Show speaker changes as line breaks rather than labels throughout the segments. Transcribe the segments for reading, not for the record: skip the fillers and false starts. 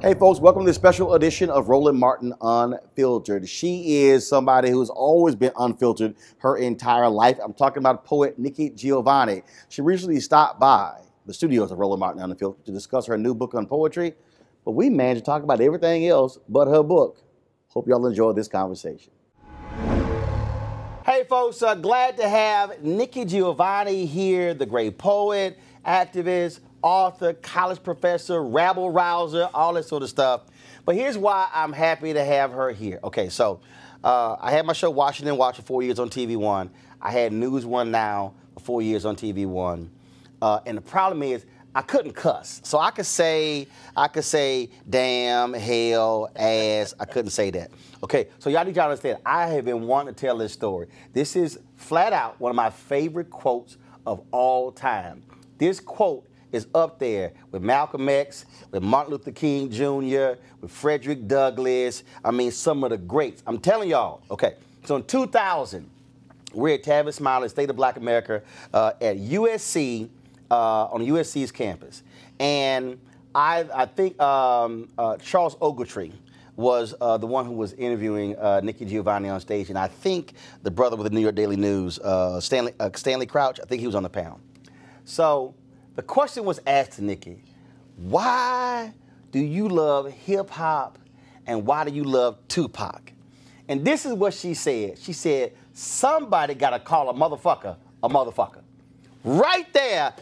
Hey folks, welcome to this special edition of Roland Martin Unfiltered. She is somebody who's always been unfiltered her entire life. I'm talking about poet Nikki Giovanni. She recently stopped by the studios of Roland Martin Unfiltered to discuss her new book on poetry, but we managed to talk about everything else but her book. Hope y'all enjoy this conversation. Hey folks, glad to have Nikki Giovanni here, the great poet, activist, author, college professor, rabble rouser, all that sort of stuff. But here's why I'm happy to have her here. Okay, so I had my show Washington Watch for 4 years on TV One. I had News One Now for 4 years on TV One. And the problem is I couldn't cuss. So I could say damn, hell, ass. I couldn't say that. Okay, so y'all need to understand, I have been wanting to tell this story. This is flat out one of my favorite quotes of all time. This quote is up there with Malcolm X, with Martin Luther King Jr., with Frederick Douglass. I mean, some of the greats. I'm telling y'all, okay, so in 2000, we're at Tavis Smiley, State of Black America, at USC, on USC's campus. And I think Charles Ogletree was the one who was interviewing Nikki Giovanni on stage, and I think the brother with the New York Daily News, Stanley Crouch, I think he was on the panel. So the question was asked to Nikki, why do you love hip-hop and why do you love Tupac? And this is what she said. She said, somebody got to call a motherfucker a motherfucker. Right there,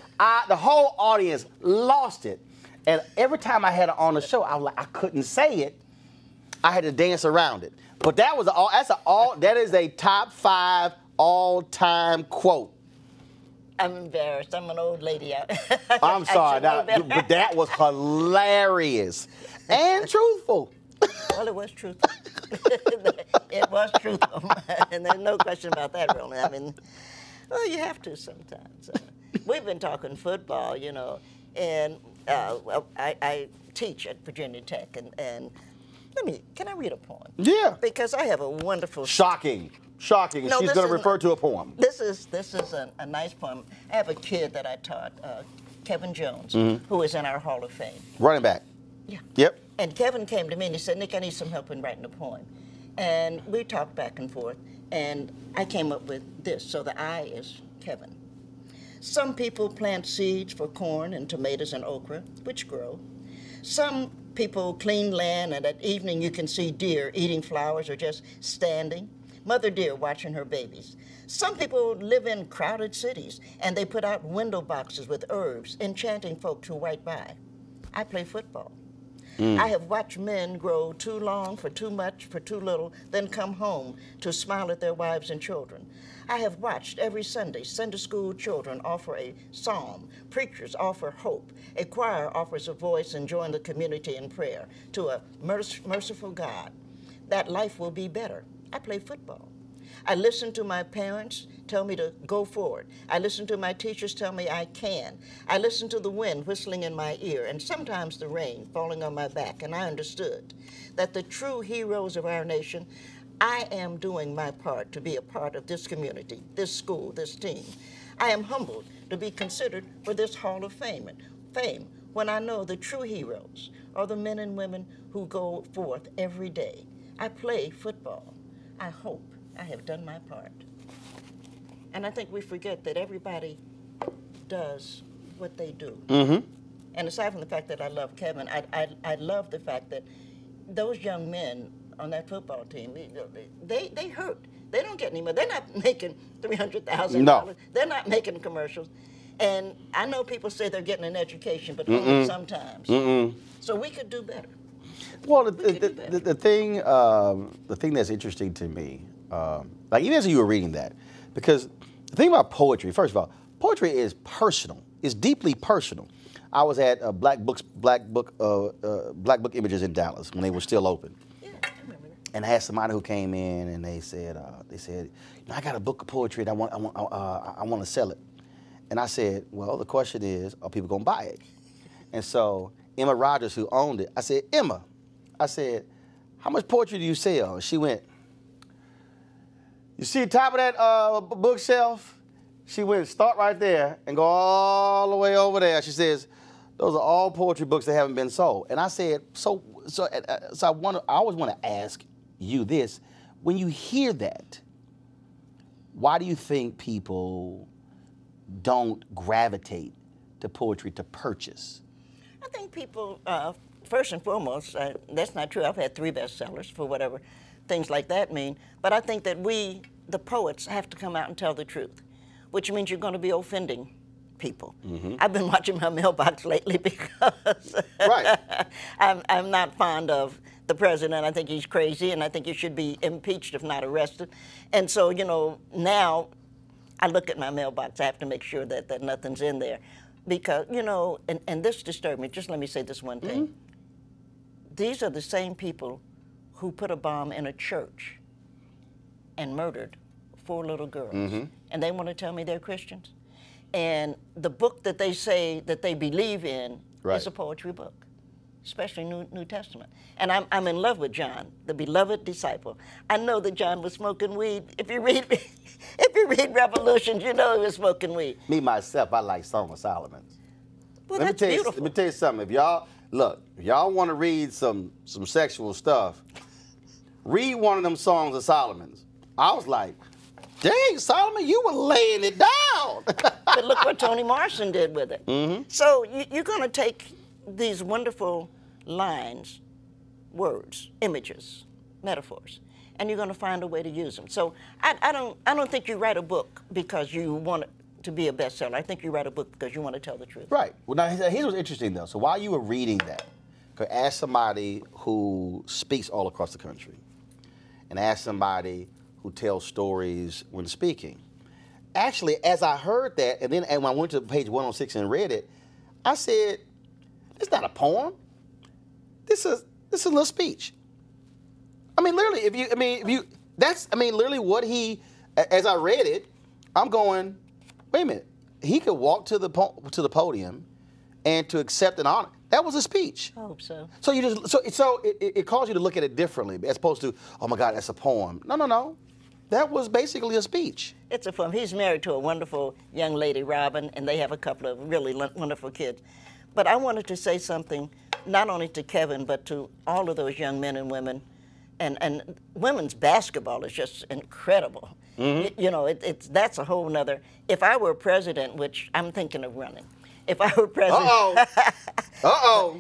the whole audience lost it. And every time I had her on the show, I was like, I couldn't say it. I had to dance around it. But that was that is a top 5 all-time quote.
I'm embarrassed. I'm an old lady.
I'm sorry, but that was hilarious and truthful.
Well, it was truthful. It was truthful, and there's no question about that, Roland. I mean, Well, you have to sometimes. We've been talking football, you know, and well, I teach at Virginia Tech, and can I read a poem?
Yeah.
Because I have a wonderful.
Shocking. Shocking.
No,
She's going to refer to a poem.
This is a nice poem. I have a kid that I taught, Kevin Jones, who is in our Hall of Fame.
Running back.
Yeah.
Yep.
And Kevin came to me and he said, Nick, I need some help in writing a poem. And we talked back and forth, and I came up with this. So the I is Kevin. Some people plant seeds for corn and tomatoes and okra, which grow. Some people clean land, and at evening you can see deer eating flowers or just standing. Mother deer watching her babies. Some people live in crowded cities, and they put out window boxes with herbs, enchanting folks who write by. I play football. I have watched men grow too long for too much, for too little, then come home to smile at their wives and children. I have watched every Sunday Sunday school children offer a psalm, preachers offer hope, a choir offers a voice and join the community in prayer to a merciful God, that life will be better. I play football. I listen to my parents tell me to go forward. I listen to my teachers tell me I can. I listen to the wind whistling in my ear and sometimes the rain falling on my back, and I understood that the true heroes of our nation, I am doing my part to be a part of this community, this school, this team. I am humbled to be considered for this Hall of Fame when I know the true heroes are the men and women who go forth every day. I play football. I hope I have done my part. And I think we forget that everybody does what they do. And aside from the fact that I love Kevin, I love the fact that those young men on that football team, they hurt. They don't get any money. They're not making $300,000.
No.
They're not making commercials. And I know people say they're getting an education, but only sometimes. So we could do better.
Well, the thing that's interesting to me, like even as you were reading that, because the thing about poetry, first of all, poetry is personal. It's deeply personal. I was at Black Book Images in Dallas when they were still open.
Yeah, I remember that.
And I had somebody who came in and they said, I got a book of poetry and I want to sell it. And I said, well, the question is, are people gonna buy it? And so Emma Rogers, who owned it, I said, Emma, I said, how much poetry do you sell? And she went, you see the top of that bookshelf? She went, start right there and go all the way over there. She says, those are all poetry books that haven't been sold. And I said, so I always want to ask you this. When you hear that, why do you think people don't gravitate to poetry to purchase?
I think people, first and foremost, that's not true. I've had 3 bestsellers for whatever things like that mean. But I think that we, the poets, have to come out and tell the truth, which means you're going to be offending people. I've been watching my mailbox lately because I'm not fond of the president. I think he's crazy, and I think he should be impeached if not arrested. And so, you know, now I look at my mailbox. I have to make sure that nothing's in there. Because, you know, and this disturbed me. Just let me say this one thing. These are the same people who put a bomb in a church and murdered 4 little girls. And they want to tell me they're Christians. And the book that they say that they believe in is a poetry book, especially New Testament. And I'm in love with John, the beloved disciple. I know that John was smoking weed. If you read Revolutions, you know he was smoking weed.
Me, myself, I like Song of Solomon.
Well, that's beautiful.
Let me tell you something. If y'all want to read some sexual stuff, read one of them Songs of Solomon's. I was like, dang, Solomon, you were laying it down.
But look what Toni Morrison did with it. So you're going to take these wonderful lines, words, images, metaphors, and you're going to find a way to use them. So I don't think you write a book because you want it to be a bestseller. I think you write a book because you want to tell the truth.
Right. Well, now here's what's interesting though. So while you were reading that, ask somebody who speaks all across the country, and ask somebody who tells stories when speaking. Actually, as I heard that, and when I went to page 106 and read it, I said, "It's not a poem. This is a little speech." I mean, literally, literally what he, as I read it, I'm going, wait a minute. He could walk to the podium and to accept an honor. That was a speech.
I hope so.
So you just so it calls you to look at it differently as opposed to, oh my God, that's a poem. No, no, no. That was basically a speech.
It's a poem. He's married to a wonderful young lady, Robin, and they have a couple of really wonderful kids. But I wanted to say something not only to Kevin, but to all of those young men and women. And women's basketball is just incredible. Mm-hmm. You know, that's a whole nother. If I were president, which I'm thinking of running, if I were president,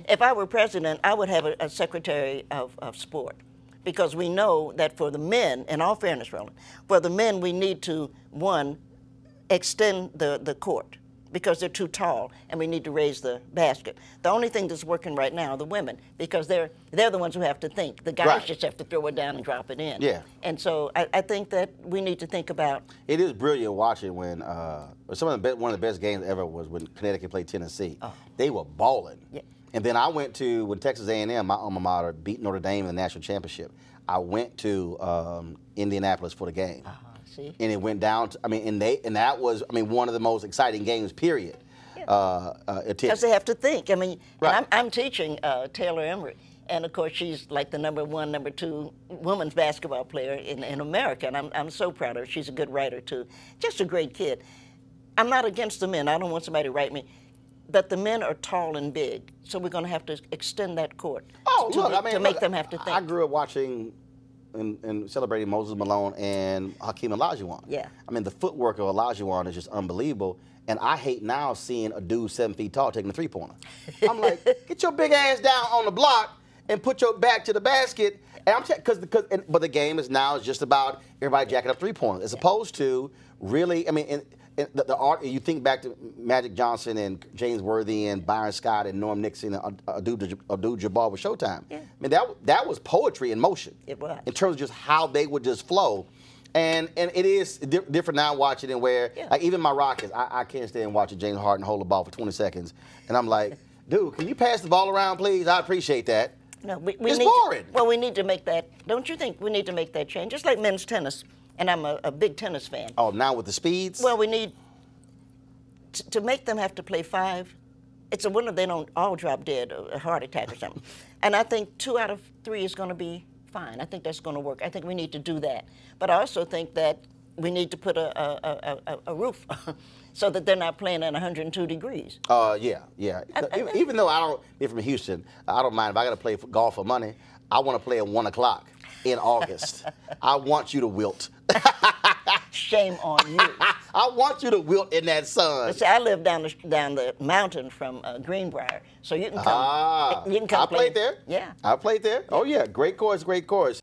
if I were president, I would have a secretary of sport, because we know that for the men, in all fairness, Roland, for the men we need to, one, extend the court, because they're too tall, and we need to raise the basket. The only thing that's working right now are the women, because they're the ones who have to think. The guys just have to throw it down and drop it in.
Yeah.
And so I think that we need to think about.
It is brilliant watching when one of the best games ever was when Connecticut played Tennessee. Oh. They were balling. Yeah. And then I went to, when Texas A&M, my alma mater, beat Notre Dame in the national championship, I went to Indianapolis for the game.
See?
And it went down to, and that was, one of the most exciting games, period.
Yeah. Because they have to think. Right. And I'm teaching Taylor Emery, and of course she's like the number 1, number 2 women's basketball player in America, and I'm so proud of her. She's a good writer too. Just a great kid. I'm not against the men. I don't want somebody to write me. But the men are tall and big, so we're going to have to extend that court to make them have to think.
I grew up watching and celebrating Moses Malone and Hakeem Olajuwon.
Yeah.
The footwork of Olajuwon is just unbelievable. And I hate now seeing a dude 7 feet tall taking a three-pointer. I'm like, get your big ass down on the block and put your back to the basket. And but the game is now just about everybody jacking up three-pointers, as opposed to really, the art. You think back to Magic Johnson and James Worthy and Byron Scott and Norm Nixon and Abdul-Jabbar with Showtime. Yeah. That was poetry in motion.
It was.
In terms of just how they would just flow. And it is different now watching it where, like, even my Rockets, I can't stand watching James Harden hold the ball for 20 seconds. And I'm like, dude, can you pass the ball around, please? I appreciate that.
No,
it's boring.
We need to make that, don't you think we need to make that change? Just like men's tennis, and I'm a big tennis fan.
Oh, now with the speeds?
Well, we need to make them have to play 5. It's a wonder they don't all drop dead, a heart attack or something. And I think 2 out of 3 is going to be fine. I think that's going to work. I think we need to do that. But I also think that we need to put a roof so that they're not playing at 102 degrees.
Yeah. Even though I don't be from Houston, I don't mind if I got to play golf for money. I want to play at 1 o'clock in August. I want you to wilt.
Shame on you.
I want you to wilt in that sun.
But see, I live down the mountain from Greenbrier, so you can come. You can come.
I played there.
Yeah.
I played there. Oh yeah, great course, great course.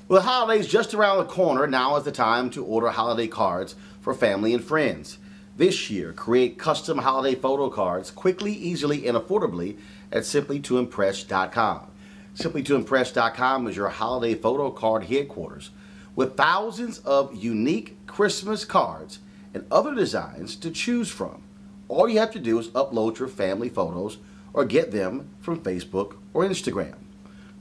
Well, the holiday's just around the corner. Now is the time to order holiday cards for family and friends. This year, create custom holiday photo cards quickly, easily, and affordably at simplytoimpress.com. Simplytoimpress.com is your holiday photo card headquarters, with thousands of unique Christmas cards and other designs to choose from. All you have to do is upload your family photos or get them from Facebook or Instagram.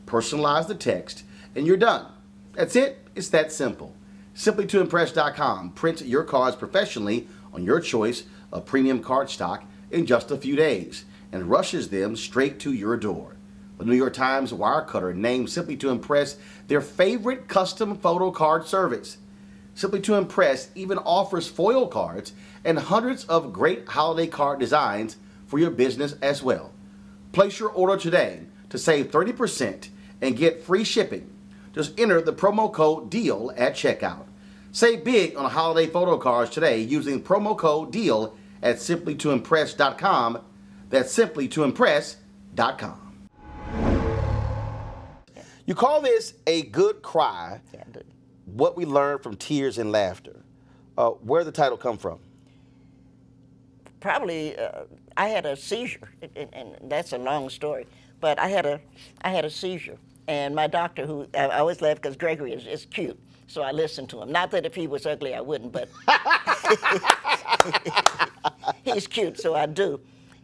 Personalize the text and you're done. That's it. It's that simple. Simplytoimpress.com prints your cards professionally on your choice of premium cardstock in just a few days and rushes them straight to your door. The New York Times Wirecutter named Simply to Impress their favorite custom photo card service. Simply to Impress even offers foil cards and hundreds of great holiday card designs for your business as well. Place your order today to save 30% and get free shipping. Just enter the promo code DEAL at checkout. Save big on holiday photo cards today using promo code DEAL at simplytoimpress.com. That's simplytoimpress.com. You call this a good cry.
Yeah, I do.
What we learned from tears and laughter. Where did the title come from?
Probably, I had a seizure, and that's a long story. But I had a seizure, and my doctor, who I always laugh because Gregory is cute, so I listened to him. Not that if he was ugly I wouldn't, but he's cute, so I do.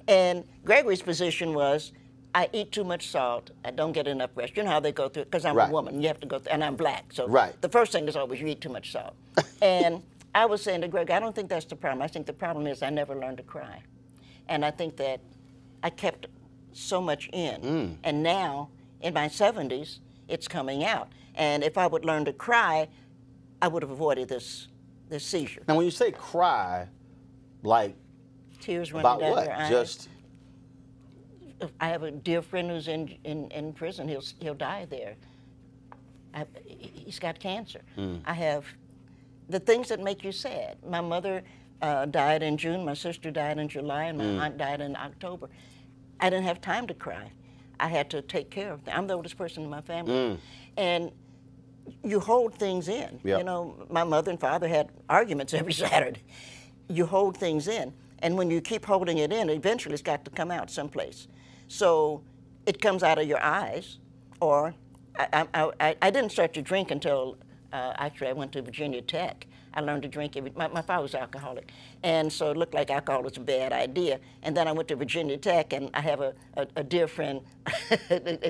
And Gregory's position was, I eat too much salt. I don't get enough rest. You know how they go through it, because I'm
Right.
a woman. You have to go through, and I'm black. So
Right.
the first thing is always you eat too much salt. And I was saying to Greg, I don't think that's the problem. I think the problem is I never learned to cry. And I think that I kept so much in. And now, in my 70s, it's coming out. And if I would learn to cry, I would have avoided this seizure.
Now, when you say cry, like,
Tears running
about
down
what?
your eyes.
Just,
I have a dear friend who's in prison. He'll die there. He's got cancer. I have the things that make you sad. My mother died in June. My sister died in July, and my aunt died in October. I didn't have time to cry. I had to take care of them. I'm the oldest person in my family, and you hold things in.
Yep.
You know, my mother and father had arguments every Saturday. You hold things in, and when you keep holding it in, eventually it's got to come out someplace. So it comes out of your eyes, or I didn't start to drink until actually I went to Virginia Tech. I learned to drink my father was alcoholic, and so it looked like alcohol was a bad idea. And then I went to Virginia Tech, and I have a dear friend.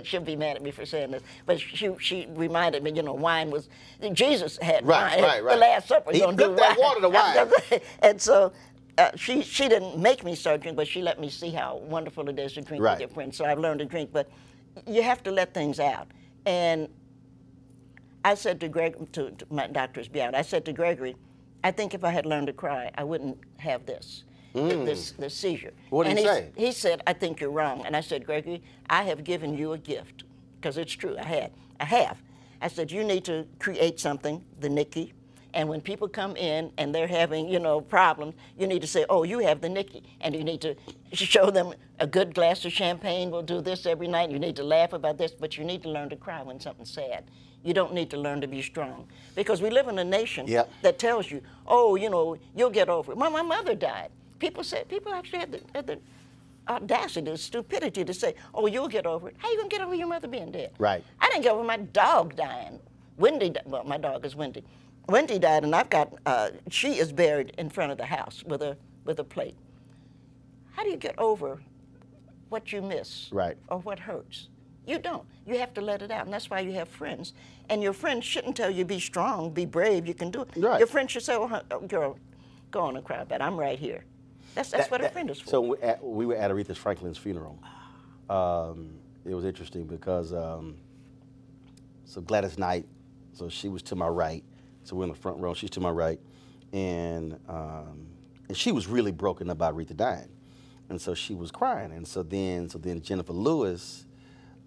She'll be mad at me for saying this, but she reminded me, you know, wine was, Jesus had wine.
Right.
The Last Supper.
He flipped that water to wine.
And so she didn't make me start drinking, but she let me see how wonderful it is to drink with your friends. So I've learned to drink, but you have to let things out. And I said to Greg, to my doctors beyond, I said to Gregory, I think if I had learned to cry, I wouldn't have this seizure.
What did he say?
He said, I think you're wrong. And I said, Gregory, I have given you a gift, because it's true, I have. I said, you need to create something, the Nikki, and when people come in and they're having, you know, problems, you need to say, oh, you have the Nikki, and you need to show them a good glass of champagne. We'll do this every night. You need to laugh about this, but you need to learn to cry when something's sad. You don't need to learn to be strong, because we live in a nation that tells you, oh, you know, you'll get over it. My mother died. People actually had the audacity, the stupidity to say, oh, you'll get over it. How are you going to get over your mother being dead?
Right.
I didn't get over my dog dying. Wendy, well, my dog is Wendy. Wendy died, and I've got, she is buried in front of the house with a plate. How do you get over what you miss or what hurts? You don't. You have to let it out, and that's why you have friends. And your friends shouldn't tell you, be strong, be brave, you can do it. Right. Your friends should say, oh, girl, go on and cry about it. I'm right here. That's what a friend is for.
So we were at Aretha Franklin's funeral. It was interesting because, so Gladys Knight, so she was to my right. So we're in the front row, she's to my right. And she was really broken up about Aretha dying. And so she was crying. And so then Jennifer Lewis,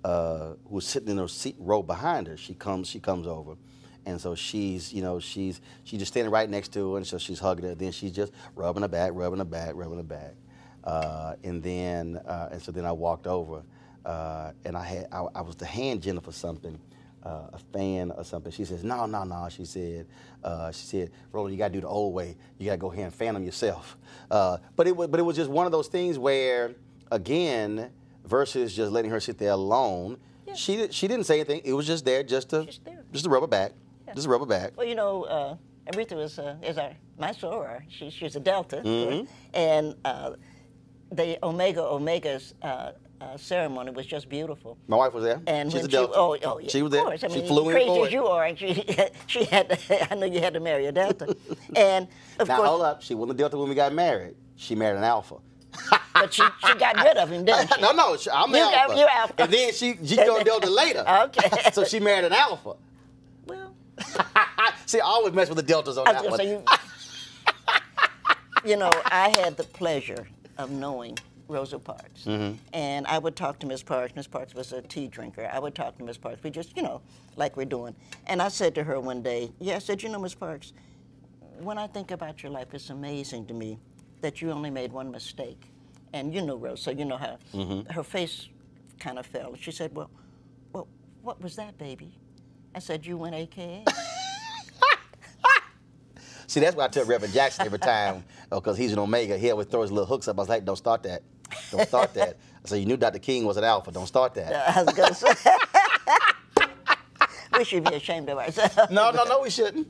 who was sitting in her seat row behind her, she comes over. And so she's just standing right next to her, and so she's hugging her. Then she's just rubbing her back. And so then I walked over, and I was to hand Jennifer something, a fan or something. She says, no. She said, Roland, you got to do the old way. You got to go ahead and fan them yourself. But it was just one of those things where, again, versus just letting her sit there alone, she didn't say anything. It was just there, just to rub her back. Yeah. Just rub her back.
Well, you know, Aretha is my soror. She's a Delta, and the Omega's ceremony was just beautiful.
My wife was there.
And
she's a
Delta.
Yeah, she was there.
I mean,
she flew in
crazy
for it.
as you are, and she had. I know you had to marry a Delta, and of
now
course.
Hold up, she wasn't a Delta when we got married. She married an Alpha.
But she got rid of him, didn't she?
No, I'm the Alpha.
You're Alpha.
And then she joined Delta later.
Okay.
So she married an Alpha.
Well.
See, I always mess with the Deltas on that one.
You know, I had the pleasure of knowing Rosa Parks. And I would talk to Miss Parks. Miss Parks was a tea drinker. I would talk to Miss Parks. We just, you know, like we're doing. And I said to her one day, I said, you know, Miss Parks, when I think about your life, it's amazing to me that you only made one mistake. And you know Rosa, so you know how her face kind of fell. She said, well, what was that, baby? I said, you went AKA.
See, that's why I tell Reverend Jackson every time, because he's an Omega, he always throws his little hooks up. I was like, don't start that. Don't start that. I said, you knew Dr. King was an Alpha. Don't start that.
I was going to say. We should be ashamed of ourselves.
No, we shouldn't.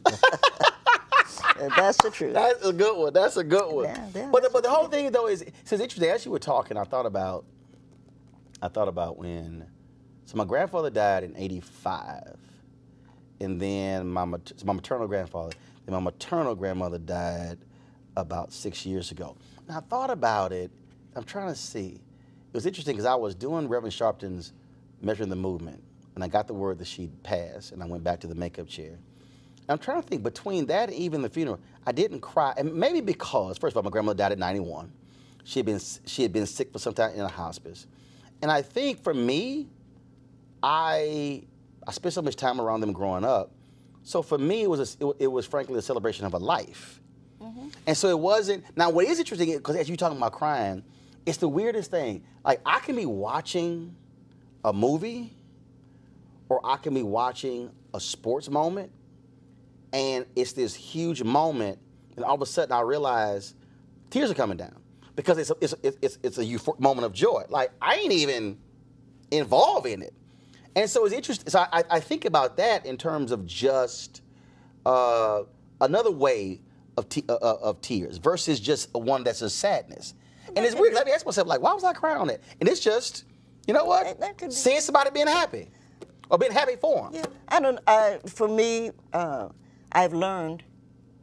That's the truth.
That's a good one. That's a good one.
Yeah,
but the whole thing, though, is, it's interesting. As you were talking, I thought about, I thought about so my grandfather died in '85, and then my maternal grandfather, and my maternal grandmother died about 6 years ago. And I thought about it. I'm trying to see. It was interesting because I was doing Reverend Sharpton's Measuring the Movement, and I got the word that she'd passed, and I went back to the makeup chair. And I'm trying to think, between that and even the funeral, I didn't cry, and maybe because, first of all, my grandmother died at 91. She had been sick for some time in a hospice. And I think for me, I spent so much time around them growing up. So for me, it was frankly a celebration of a life. Mm-hmm. And so it wasn't. Now, what is interesting, because as you're talking about crying, it's the weirdest thing. Like, I can be watching a movie, or I can be watching a sports moment, and it's this huge moment, and all of a sudden I realize tears are coming down because it's a euphoric moment of joy. Like, I ain't even involved in it. And so it's interesting. So I think about that in terms of just another way of tears versus just one that's a sadness. And it's weird. Let me ask myself, like, why was I crying on it? And it's just, you know what? Seeing somebody being happy or being happy for them.
Yeah, I don't. For me, I've learned,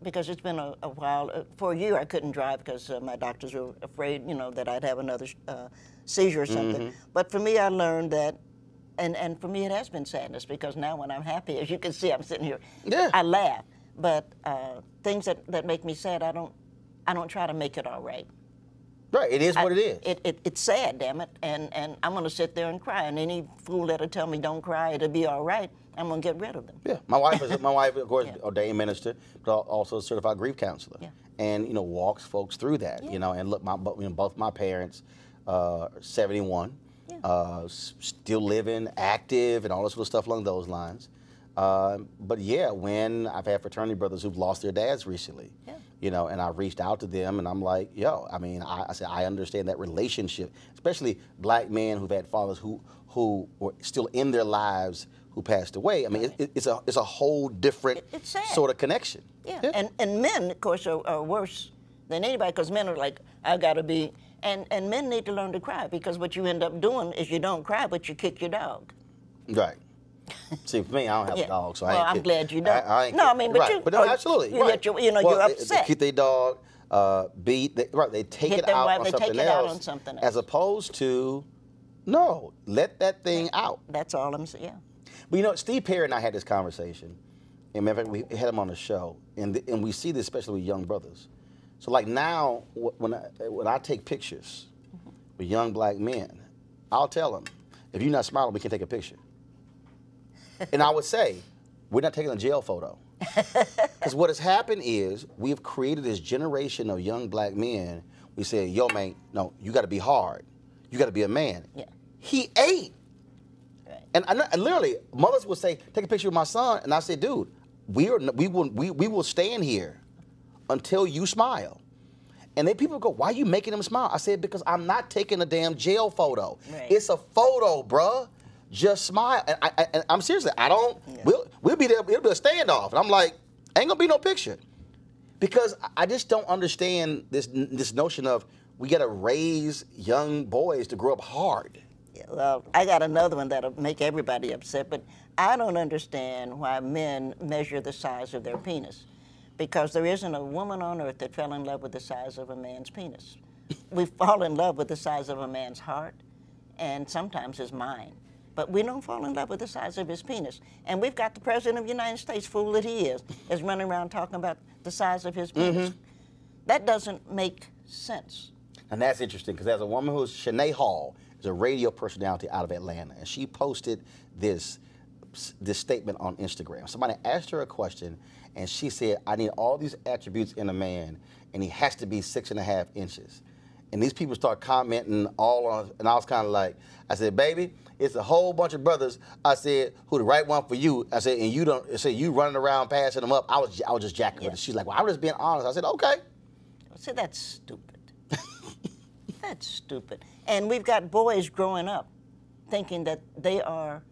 because it's been a while. For a year, I couldn't drive because my doctors were afraid, that I'd have another seizure or something. Mm-hmm. But for me, I learned that. And for me, it has been sadness, because now when I'm happy, as you can see, I'm sitting here, yeah. I laugh. But things that make me sad, I don't try to make it all right.
Right, it is what it is.
It's sad, damn it, and I'm going to sit there and cry. And any fool that'll tell me don't cry, it'll be all right, I'm going to get rid of them. Yeah, my wife, of course, yeah. Ordained minister, but also a certified grief counselor, yeah. And walks folks through that. Yeah. And look, both my parents, 71. Yeah. Still living, active, and all this sort of stuff along those lines. But yeah, when I've had fraternity brothers who've lost their dads recently, yeah. And I reached out to them, and I'm like, I said, I understand that relationship, especially black men who've had fathers who were still in their lives who passed away. I mean, right. It's a whole different sort of connection. Yeah, yeah. And men, of course, are worse than anybody, because men are like, I gotta be. And men need to learn to cry, because what you end up doing is you don't cry, but you kick your dog.
Right. See, for me, I don't have a dog, so
well, I'm glad you don't. But
no, absolutely.
Right. You're upset.
They keep their dog, beat. They take it out on something else, as opposed to, no, let that thing out.
That's all I'm saying. Yeah.
But Steve Perry and I had this conversation, and in fact, we had him on the show, and we see this especially with young brothers. So like now, when I take pictures with young black men, I'll tell them, if you're not smiling, we can take a picture. And I would say, we're not taking a jail photo. Because what has happened is, we've created this generation of young black men. We say, yo, man, no, you got to be hard. You got to be a man. Yeah. He ate. Right. And literally, mothers would say, take a picture with my son. And I said, dude, we will stand here until you smile. And then people go, why are you making them smile? I said, because I'm not taking a damn jail photo. Right. It's a photo, bruh. Just smile. And I'm seriously, we'll be there, it'll be a standoff. And I'm like, ain't gonna be no picture. Because I just don't understand this notion of we gotta raise young boys to grow up hard.
Yeah, well, I got another one that'll make everybody upset, but I don't understand why men measure the size of their penis. Because there isn't a woman on earth that fell in love with the size of a man's penis. We fall in love with the size of a man's heart, and sometimes his mind. But we don't fall in love with the size of his penis. And we've got the President of the United States, fool that he is running around talking about the size of his penis. Mm-hmm. That doesn't make sense.
And that's interesting, because there's a woman who's, Shanae Hall, is a radio personality out of Atlanta, and she posted this statement on Instagram. Somebody asked her a question, and she said, I need all these attributes in a man, and he has to be 6.5 inches. And these people start commenting all on, and I was kind of like, I said, baby, it's a whole bunch of brothers, I said, who the right one for you. I said, and you don't, I said, you running around passing them up. I was just jacking with it. She's like, well, I'm just being honest. I said, okay.
See, that's stupid. That's stupid. And we've got boys growing up thinking that they are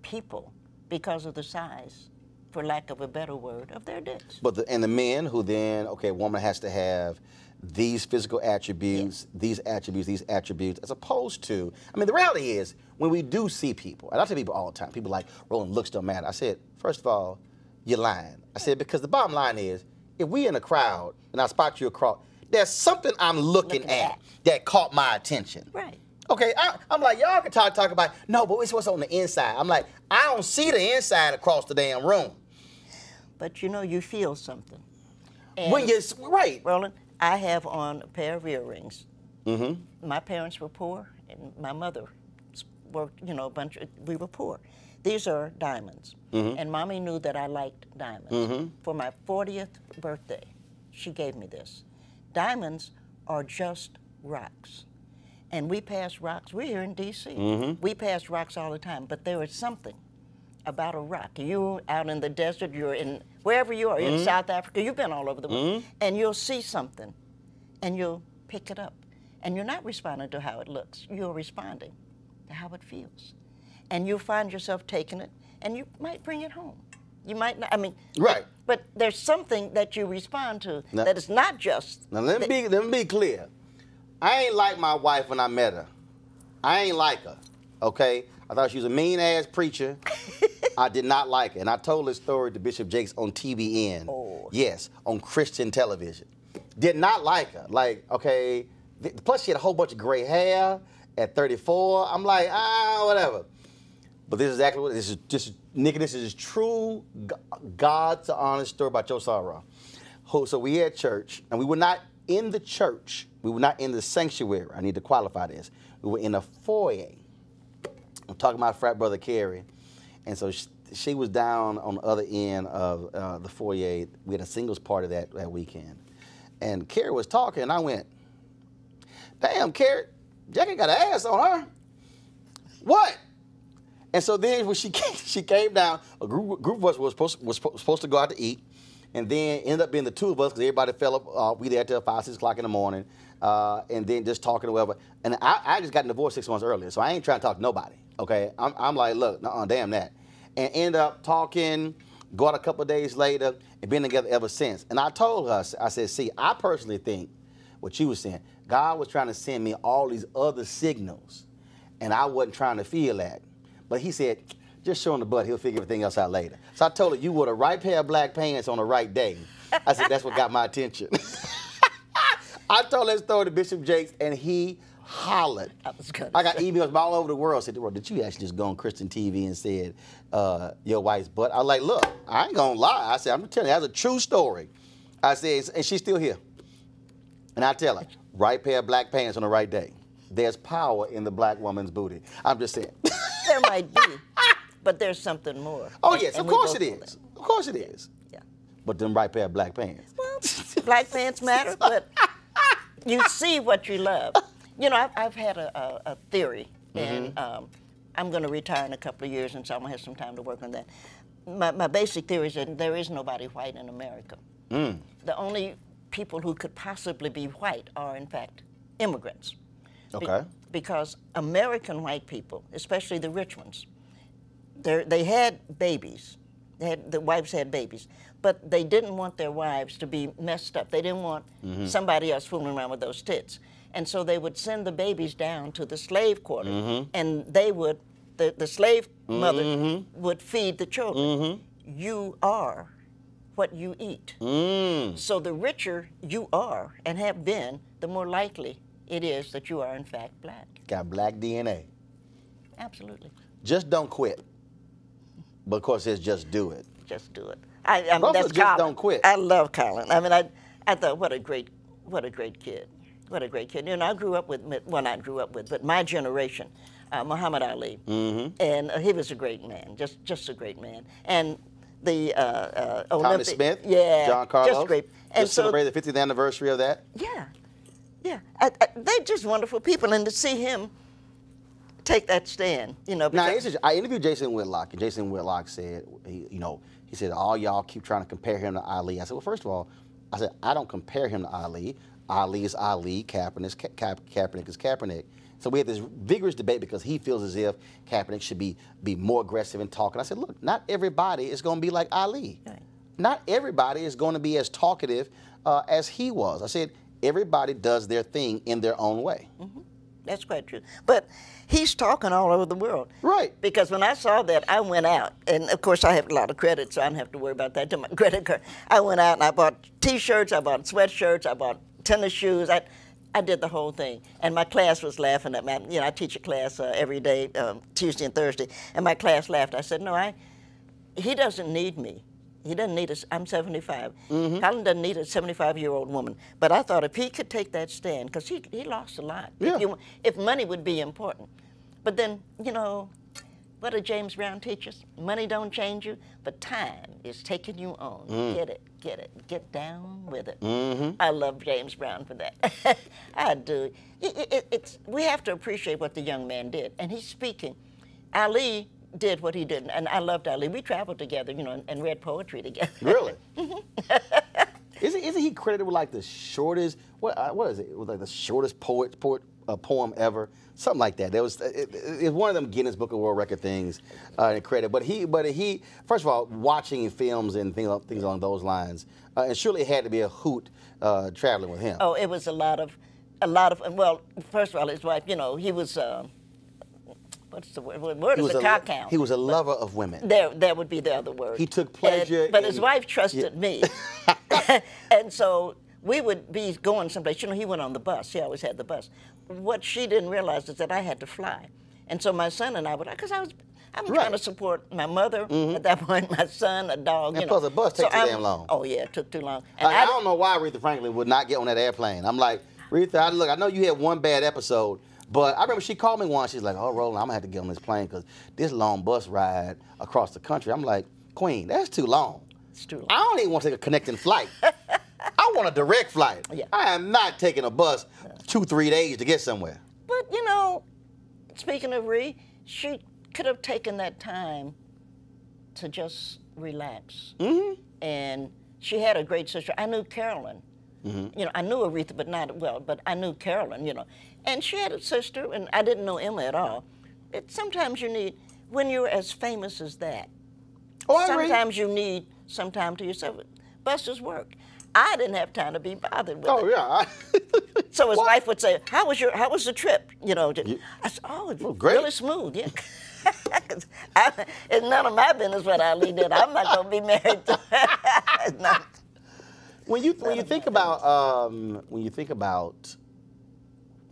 people because of the size, for lack of a better word, of their dicks.
But the men who then, okay, a woman has to have these physical attributes, these attributes, as opposed to, I mean, the reality is, when we do see people, and I tell people all the time, people like, Roland, looks don't matter. I said, first of all, you're lying. I said, because the bottom line is, if we in a crowd and I spot you across, there's something I'm looking at that caught my attention.
Right.
Okay, I'm like, y'all can talk about, no, but it's what's on the inside. I'm like, I don't see the inside across the damn room.
But you know, you feel something. And
When you're, right.
Roland, I have on a pair of earrings.
Mm-hmm.
My parents were poor, and my mother worked, you know, we were poor. These are diamonds.
Mm-hmm.
And Mommy knew that I liked diamonds.
Mm-hmm.
For my 40th birthday, she gave me this. Diamonds are just rocks. And we pass rocks, we're here in D.C.
Mm-hmm.
We pass rocks all the time, but there is something about a rock. You out in the desert, you're in, wherever you are,
mm-hmm.
in South Africa, you've been all over the world,
mm-hmm.
and you'll see something, and you'll pick it up. And you're not responding to how it looks, you're responding to how it feels. And you'll find yourself taking it, and you might bring it home. You might not, I mean,
right.
But there's something that you respond to that is not just.
Now let me be clear. I ain't like my wife when I met her. I ain't like her, okay? I thought she was a mean-ass preacher. I did not like her. And I told this story to Bishop Jakes on TVN. Oh. Yes, on Christian television. Did not like her. Like, okay, plus she had a whole bunch of gray hair at 34. I'm like, whatever. But this is exactly what, this is just, Nikki, this is true God's honest story about your sorrow. So we at church, and we were not in the church. We were not in the sanctuary. I need to qualify this. We were in a foyer. I'm talking about frat brother Carrie. And so she was down on the other end of the foyer. We had a singles party that weekend. And Carrie was talking, and I went, damn, Carrie, Jackie got an ass on her. What? And so then when she came down, a group of us was supposed to go out to eat. And then ended up being the two of us because everybody fell up. We there till 5, 6 o'clock in the morning, and then just talking or whatever. And I just got divorced 6 months earlier, so I ain't trying to talk to nobody. Okay, I'm like, look, damn that, and end up talking. Go out a couple of days later, and been together ever since. And I told her, I said, see, I personally think what you were saying, God was trying to send me all these other signals, and I wasn't trying to feel that. But He said, just show him the butt, he'll figure everything else out later. So I told her, you wore the right pair of black pants on the right day. I said, that's what got my attention. I told that story to Bishop Jakes, and he hollered. I got emails from all over the world. I said, did you actually just go on Christian TV and said your wife's butt? I was like, look, I ain't gonna lie. I said, I'm telling you, that's a true story. I said, and she's still here. And I tell her, right pair of black pants on the right day. There's power in the black woman's booty. I'm just saying.
There might be. But there's something more.
Oh, yes, of course it is. Of course it is.
Yeah.
But them right pair of black pants.
Well, black pants matter, but you see what you love. You know, I've had a theory, and I'm going to retire in a couple of years, and so I'm going to have some time to work on that. My basic theory is that there is nobody white in America. The only people who could possibly be white are, in fact, immigrants.
Okay.
Because American white people, especially the rich ones, they had babies. The wives had babies, but they didn't want their wives to be messed up. They didn't want somebody else fooling around with those tits. And so they would send the babies down to the slave quarter, and they would, the slave mother would feed the children. You are what you eat. So the richer you are and have been, the more likely it is that you are, in fact, black.
Got black DNA.
Absolutely.
Just don't quit. But of course, it's just do it.
Just do it. I mean, that's
just
Colin.
Don't quit.
I love Colin. I mean, I thought, what a great kid. What a great kid. You know, I grew up with, well, not grew up with, but my generation, Muhammad Ali. And he was a great man, just a great man. And the
Tommy Smith,
yeah,
John Carlos,
just great. And
just celebrated the 50th anniversary of that.
Yeah, yeah. They're just wonderful people, and to see him take that stand, you know.
Now, I interviewed Jason Whitlock, and Jason Whitlock said, he said, all y'all keep trying to compare him to Ali. I said, well, first of all, I don't compare him to Ali. Ali is Ali, Kaepernick is Kaepernick. So we had this vigorous debate because he feels as if Kaepernick should be more aggressive in talking. I said, look, not everybody is going to be like Ali. Right. Not everybody is going to be as talkative as he was. I said, everybody does their thing in their own way.
Mm-hmm. That's quite true. But he's talking all over the world.
Right.
Because when I saw that, I went out. And, of course, I have a lot of credit, so I don't have to worry about that to my credit card. I went out and I bought T-shirts, I bought sweatshirts, I bought tennis shoes. I did the whole thing. And my class was laughing at me. You know, I teach a class every day, Tuesday and Thursday. And my class laughed. I said, no, he doesn't need me. He doesn't need us. I'm 75. Colin doesn't need a 75-year-old woman. But I thought if he could take that stand, because he lost a lot.
Yeah.
If money would be important. But then, you know, what did James Brown teach us? Money don't change you, but time is taking you on. Get down with it. I love James Brown for that. I do. We have to appreciate what the young man did. And he's speaking. Ali did what he did, and I loved Ali. We traveled together, you know, and read poetry together.
Really? Isn't he credited with like the shortest? What is it? It was like the shortest poem ever, something like that. It was one of them Guinness Book of World Record things. Credit, but he first of all, watching films and things along those lines, and surely it had to be a hoot traveling with him.
Oh, it was a lot of. Well, first of all, his wife, you know, he was. What's the word? Word is a cock hound.
He was a lover of women.
That would be the other word.
He took pleasure.
But his wife trusted me. And so we would be going someplace. You know, he went on the bus. He always had the bus. What she didn't realize is that I had to fly. And so my son and I would, because I'm trying to support my mother at that point, my son, a dog.
And plus, the bus takes too damn long.
Oh, yeah, it took too long. And
I don't know why Aretha Franklin would not get on that airplane. I'm like, Aretha, look, I know you had one bad episode, but I remember she called me once. She's like, oh, Roland, I'm going to have to get on this plane because this long bus ride across the country. I'm like, Queen, that's too long.
It's too long.
I don't even want to take a connecting flight. I want a direct flight.
Yeah.
I am not taking a bus 2-3 days to get somewhere.
But, you know, speaking of Ree, she could have taken that time to just relax. And she had a great sister. I knew Carolyn. You know, I knew Aretha, but not well, but I knew Carolyn, you know. And she had a sister, and I didn't know Emma at all. Sometimes you need, when you're as famous as that, sometimes you need some time to yourself. Buster's work. I didn't have time to be bothered with it.
Oh, yeah.
So his wife would say, how was the trip? You know, I said, oh, it's really smooth, yeah. It's none of my business what Ali did. I'm not going to be married to her.
When you think about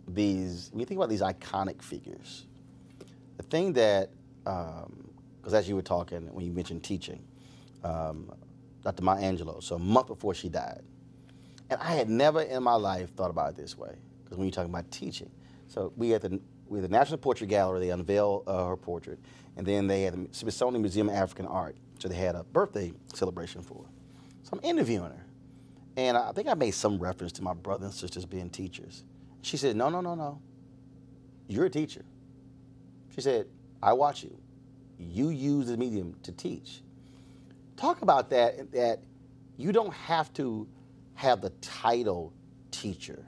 these iconic figures, the thing that because as you were talking when you mentioned teaching, Dr. Maya Angelou, so a month before she died, and I had never in my life thought about it this way, because when you're talking about teaching, so we had the National Portrait Gallery, they unveiled her portrait, and then they had the Smithsonian Museum of African Art, so they had a birthday celebration for her. So I'm interviewing her. And I think I made some reference to my brothers and sisters being teachers. She said, no. You're a teacher. She said, I watch you. You use the medium to teach. Talk about that you don't have to have the title teacher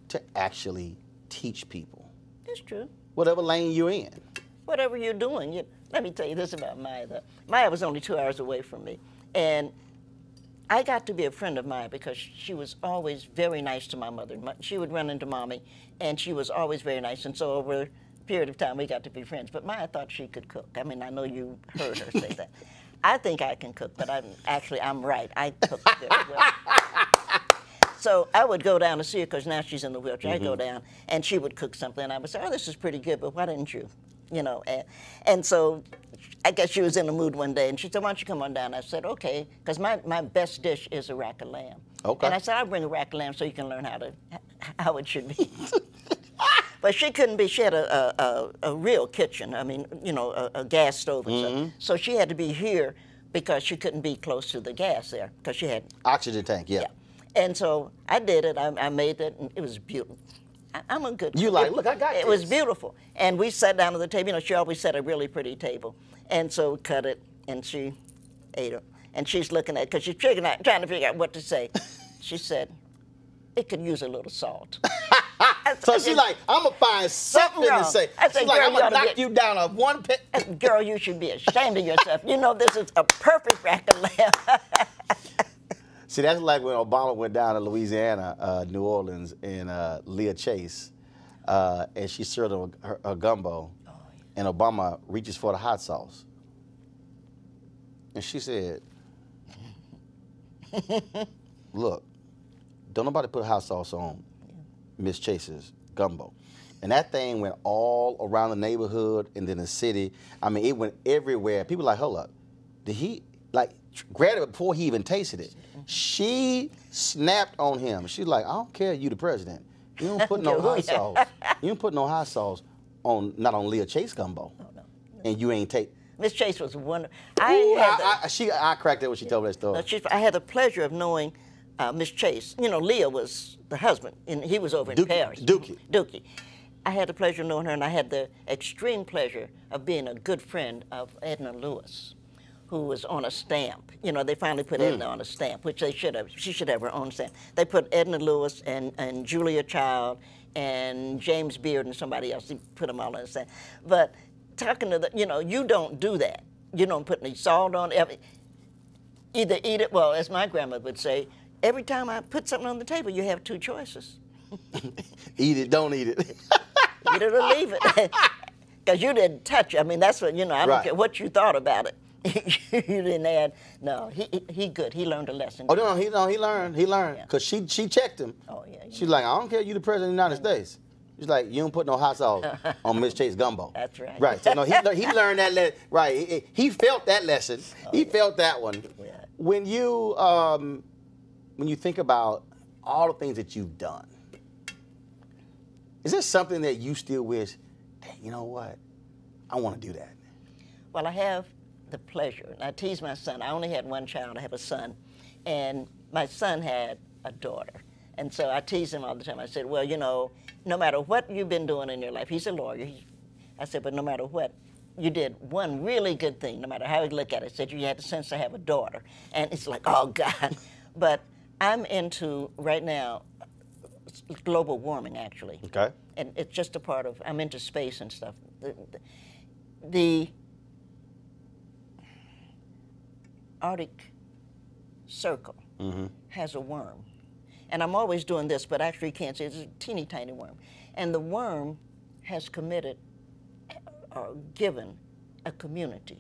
to actually teach people.
That's true.
Whatever lane you're in.
Whatever you're doing. Let me tell you this about Maya. Maya was only 2 hours away from me. And I got to be a friend of Maya because she was always very nice to my mother. She would run into Mommy, and she was always very nice. And so over a period of time, we got to be friends. But Maya thought she could cook. I mean, I know you heard her say that. I think I can cook, but I'm right. I cook very well. So I would go down to see her because now she's in the wheelchair. I'd go down, and she would cook something, and I would say, oh, this is pretty good, but why didn't you? You know, and so I guess she was in the mood one day, and she said, why don't you come on down? I said, okay, because my best dish is a rack of lamb. Okay. And I said, I'll bring a rack of lamb so you can learn how it should be. But she couldn't be, she had a real kitchen, I mean, you know, a gas stove and stuff. So she had to be here because she couldn't be close to the gas there, because she had...
Oxygen tank, yeah.
And so I did it, I made it, and it was beautiful. I'm a good cook.
You like, look, I got
it. It was beautiful. And we sat down at the table. You know, she always set a really pretty table. And so we cut it, and she ate it. And she's looking at it, because she's trying to figure out what to say. She said, it could use a little salt.
So she's like, I'm going to find something to say. She's like, I'm going to knock you down on one pit.
Girl, you should be ashamed of yourself. You know, this is a perfect rack of lamb.
See, that's like when Obama went down to Louisiana, New Orleans, and Leah Chase, and she served him a gumbo, and Obama reaches for the hot sauce. And she said, look, don't nobody put hot sauce on Miss Chase's gumbo. And that thing went all around the neighborhood and then the city. I mean, it went everywhere. People were like, hold up, did he, like, grabbed it before he even tasted it? She snapped on him. She's like, I don't care, you the president. You don't put no hot sauce. You don't put no hot sauce on, not on Leah Chase gumbo. No. And you ain't take.
Miss Chase was wonderful.
I cracked it when she told me that story.
I had the pleasure of knowing Miss Chase. You know, Leah was the husband, and he was over in Paris. Dookie. I had the pleasure of knowing her, and I had the extreme pleasure of being a good friend of Edna Lewis, who was on a stamp. You know, they finally put Edna on a stamp, which they should have. She should have her own stamp. They put Edna Lewis and Julia Child and James Beard and somebody else. They put them all on a stamp. But talking to the, you know, you don't do that. You don't put any salt on it. Either eat it, well, as my grandmother would say, every time I put something on the table, you have two choices.
Eat it, don't eat it.
Eat it or leave it. Because you didn't touch it. I mean, that's what, you know, I don't care what you thought about it. You didn't add, no, he good. He learned a lesson.
Oh, no, he learned. Because she checked him.
Oh, yeah.
She's like, I don't care, you the president of the United States. She's like, you don't put no hot sauce on Miss Chase gumbo.
That's right.
Right. So no, he learned that lesson. Right. He felt that lesson. He felt that one. Yeah. When you think about all the things that you've done, is there something that you still wish, dang, you know what? I want to do that.
Well, I have the pleasure. And I tease my son. I only had one child. I have a son. And my son had a daughter. And so I tease him all the time. I said, well, you know, no matter what you've been doing in your life, he's a lawyer. I said, but no matter what, you did one really good thing, no matter how you look at it. I said, you had the sense to have a daughter. And it's like, oh, God. But I'm into, right now, global warming, actually.
Okay.
And it's just a part of, I'm into space and stuff. The Arctic Circle has a worm. And I'm always doing this, but actually you can't see it. It's a teeny tiny worm. And the worm has committed or given a community.